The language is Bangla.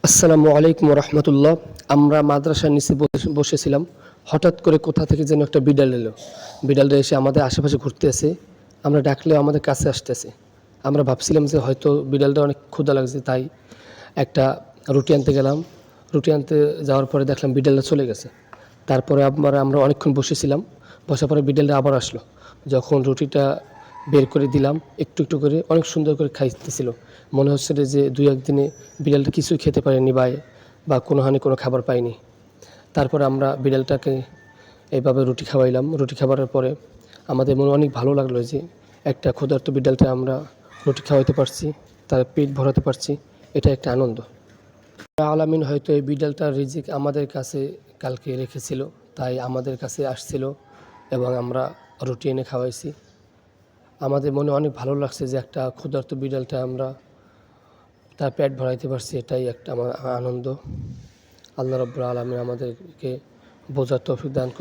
আসসালামু আলাইকুম রহমতুল্লাহ। আমরা মাদ্রাসার নিচে বসেছিলাম। হঠাৎ করে কোথা থেকে যেন একটা বিড়াল এলো। বিড়ালটা এসে আমাদের আশেপাশে ঘুরতেছে। আমরা ডাকলেও আমাদের কাছে আসতেছে। আমরা ভাবছিলাম যে হয়তো বিড়ালটা অনেক ক্ষুধা লাগছে, তাই একটা রুটি আনতে গেলাম। রুটি আনতে যাওয়ার পরে দেখলাম বিড়ালটা চলে গেছে। তারপরে আমরা অনেকক্ষণ বসেছিলাম। বসার পরে বিড়ালটা আবার আসলো। যখন রুটিটা বের করে দিলাম, একটু একটু করে অনেক সুন্দর করে খাইতেছিল। মনে হচ্ছিল যে ২-১ দিনে বিড়ালটা কিছুই খেতে পারেনি বা কোনো হানি কোনো খাবার পায়নি। তারপরে আমরা বিড়ালটাকে এইভাবে রুটি খাওয়াইলাম। রুটি খাওয়ানোর পরে আমাদের মনে অনেক ভালো লাগলো যে একটা ক্ষুধার্ত বিড়ালকে আমরা রুটি খাওয়াইতে পারছি, তার পেট ভরাতে পারছি। এটা একটা আনন্দ। আলামিন হয়তো এই বিড়ালটার রিজিক আমাদের কাছে কালকে রেখেছিল, তাই আমাদের কাছে আসছিল এবং আমরা রুটি এনে খাওয়াইছি। আমাদের মনে অনেক ভালো লাগছে যে একটা ক্ষুধার্ত বিড়ালটা আমরা তার পেট ভরাইতে পারছি। এটাই একটা আমার আনন্দ। আল্লাহ রাব্বুল আলামিন আমাদেরকে বোঝার তৌফিক দান করুন।